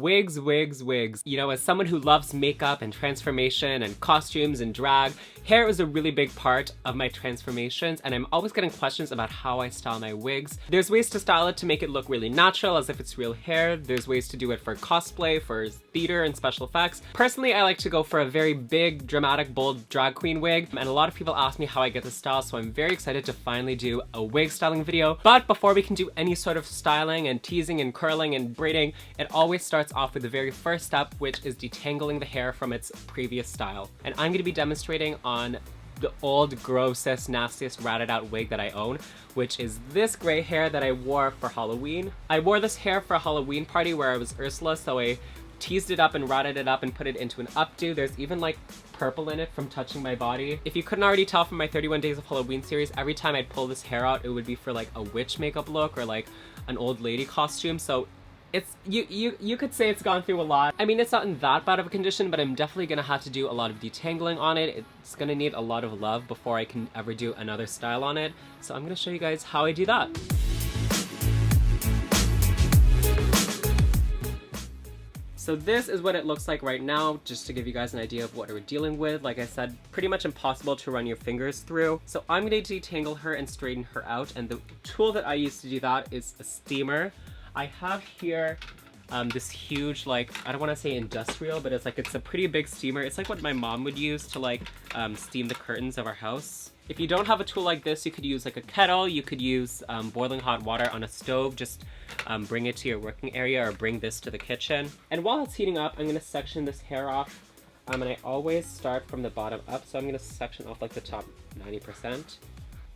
Wigs, wigs, wigs. You know, as someone who loves makeup and transformation and costumes and drag, hair is a really big part of my transformations, and I'm always getting questions about how I style my wigs. There's ways to style it to make it look really natural, as if it's real hair. There's ways to do it for cosplay, for theater and special effects. Personally, I like to go for a very big, dramatic, bold drag queen wig, and a lot of people ask me how I get the style, so I'm very excited to finally do a wig styling video. But before we can do any sort of styling and teasing and curling and braiding, it always starts off with the very first step, which is detangling the hair from its previous style. And I'm going to be demonstrating on the old, grossest, nastiest, ratted out wig that I own, which is this gray hair that I wore for Halloween. I wore this hair for a Halloween party where I was Ursula, so I teased it up and ratted it up and put it into an updo. There's even like purple in it from touching my body. If you couldn't already tell from my 31 Days of Halloween series, every time I'd pull this hair out, it would be for like a witch makeup look or like an old lady costume. So it's, you could say it's gone through a lot. I mean, it's not in that bad of a condition, but I'm definitely gonna have to do a lot of detangling on it. It's gonna need a lot of love before I can ever do another style on it. So I'm gonna show you guys how I do that. So this is what it looks like right now, just to give you guys an idea of what we're dealing with. Like I said, pretty much impossible to run your fingers through. So I'm gonna detangle her and straighten her out, and the tool that I use to do that is a steamer. I have here this huge, like, I don't want to say industrial, but it's a pretty big steamer. It's like what my mom would use to like steam the curtains of our house. If you don't have a tool like this, you could use like a kettle, you could use boiling hot water on a stove, just bring it to your working area or bring this to the kitchen. And while it's heating up, I'm going to section this hair off, and I always start from the bottom up, so I'm going to section off like the top 90%.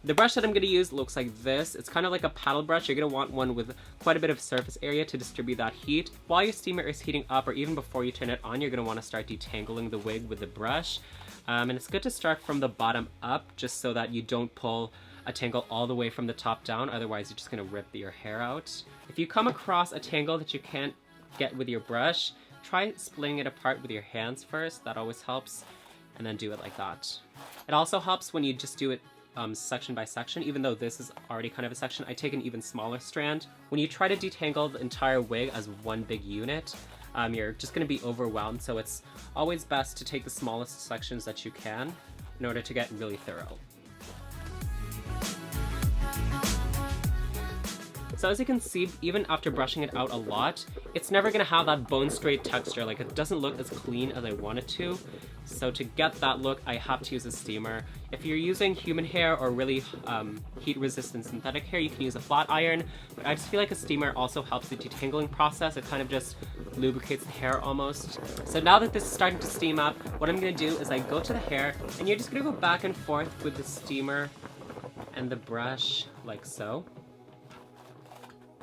The brush that I'm going to use looks like this. It's kind of like a paddle brush. You're going to want one with quite a bit of surface area to distribute that heat. While your steamer is heating up, or even before you turn it on, you're going to want to start detangling the wig with the brush. And it's good to start from the bottom up, just so that you don't pull a tangle all the way from the top down. Otherwise, you're just going to rip your hair out. If you come across a tangle that you can't get with your brush, try splitting it apart with your hands first. That always helps. And then do it like that. It also helps when you just do it section by section. Even though this is already kind of a section, I take an even smaller strand. When you try to detangle the entire wig as one big unit, you're just going to be overwhelmed, so it's always best to take the smallest sections that you can in order to get really thorough. So as you can see, even after brushing it out a lot, it's never going to have that bone straight texture. Like, it doesn't look as clean as I want it to. So to get that look, I have to use a steamer. If you're using human hair or really heat-resistant synthetic hair, you can use a flat iron. But I just feel like a steamer also helps the detangling process. It kind of just lubricates the hair almost. So now that this is starting to steam up, what I'm going to do is I go to the hair, and you're just going to go back and forth with the steamer and the brush, like so.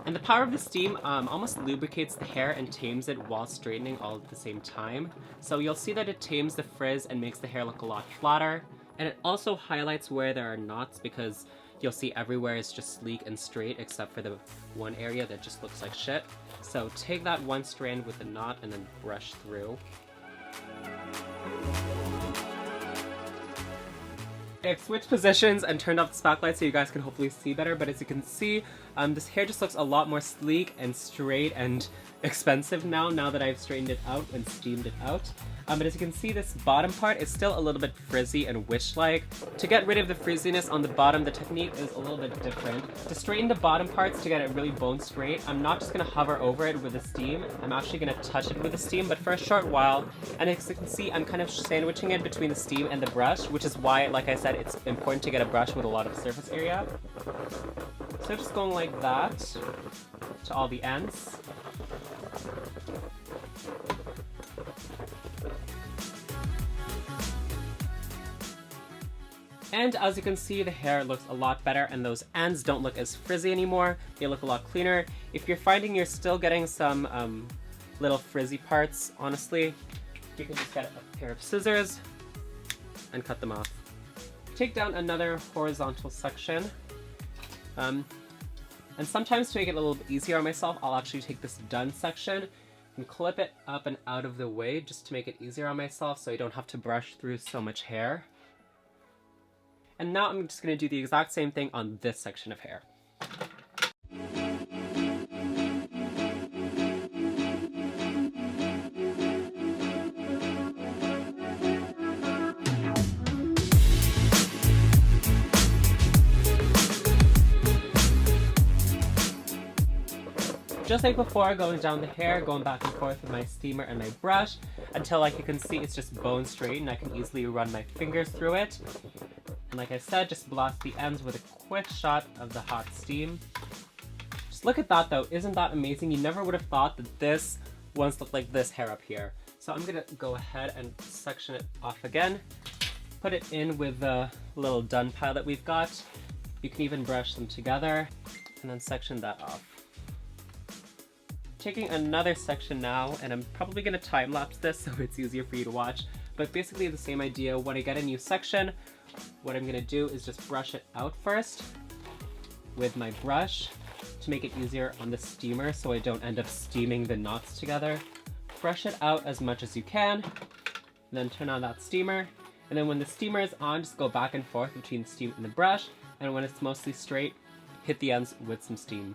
And the power of the steam almost lubricates the hair and tames it while straightening all at the same time. So you'll see that it tames the frizz and makes the hair look a lot flatter. And it also highlights where there are knots, because you'll see everywhere is just sleek and straight except for the one area that just looks like shit. So take that one strand with the knot and then brush through. I've switched positions and turned off the spotlight so you guys can hopefully see better, but as you can see, this hair just looks a lot more sleek and straight and expensive now that I've straightened it out and steamed it out. But as you can see, this bottom part is still a little bit frizzy and wish-like. To get rid of the frizziness on the bottom, the technique is a little bit different. To straighten the bottom parts to get it really bone straight, I'm not just going to hover over it with the steam. I'm actually going to touch it with the steam, but for a short while. And as you can see, I'm kind of sandwiching it between the steam and the brush, which is why, like I said, it's important to get a brush with a lot of surface area. So just going like that to all the ends. And as you can see, the hair looks a lot better, and those ends don't look as frizzy anymore. They look a lot cleaner. If you're finding you're still getting some little frizzy parts, honestly, you can just get a pair of scissors and cut them off. Take down another horizontal section. And sometimes to make it a little bit easier on myself, I'll actually take this done section and clip it up and out of the way just to make it easier on myself so I don't have to brush through so much hair. And now I'm just going to do the exact same thing on this section of hair. just like before, going down the hair, going back and forth with my steamer and my brush until, like you can see, it's just bone straight and I can easily run my fingers through it. And like I said, just blast the ends with a quick shot of the hot steam. Just look at that though, isn't that amazing? You never would have thought that this once looked like this hair up here. So I'm gonna go ahead and section it off again. Put it in with the little done pile that we've got. You can even brush them together and then section that off. Taking another section now, and I'm probably gonna time lapse this so it's easier for you to watch, but basically the same idea. When I get a new section, what I'm gonna do is just brush it out first with my brush to make it easier on the steamer so I don't end up steaming the knots together. Brush it out as much as you can, and then turn on that steamer. And then when the steamer is on, just go back and forth between the steam and the brush, and when it's mostly straight, hit the ends with some steam.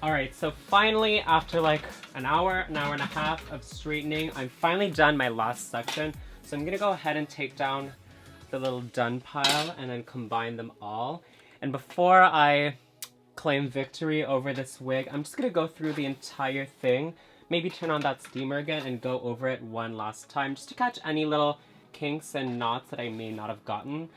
Alright, so finally, after like an hour and a half of straightening, I'm finally done my last section. So I'm gonna go ahead and take down the little done pile and then combine them all. And before I claim victory over this wig, I'm just gonna go through the entire thing, maybe turn on that steamer again and go over it one last time just to catch any little kinks and knots that I may not have gotten.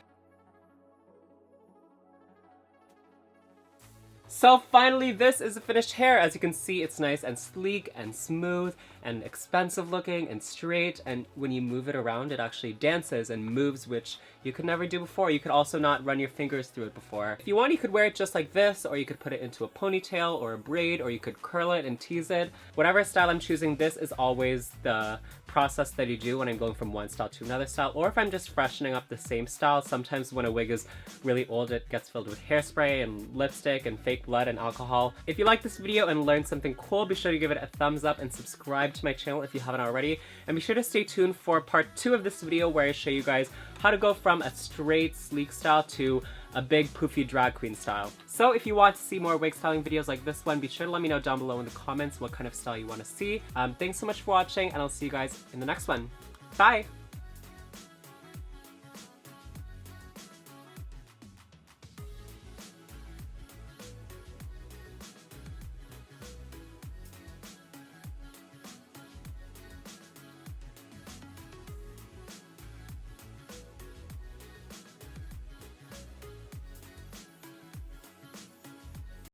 So finally, this is the finished hair. As you can see, it's nice and sleek and smooth and expensive looking and straight, and when you move it around, it actually dances and moves, which you could never do before. You could also not run your fingers through it before. If you want, you could wear it just like this, or you could put it into a ponytail or a braid, or you could curl it and tease it. Whatever style I'm choosing, this is always the process that you do when I'm going from one style to another style, or if I'm just freshening up the same style. Sometimes when a wig is really old, it gets filled with hairspray and lipstick and fake blood and alcohol. If you like this video and learned something cool, be sure to give it a thumbs up and subscribe to my channel if you haven't already. And be sure to stay tuned for part 2 of this video where I show you guys how to go from a straight, sleek style to a big, poofy drag queen style. So if you want to see more wig styling videos like this one, be sure to let me know down below in the comments what kind of style you want to see. Thanks so much for watching, and I'll see you guys in the next one. Bye!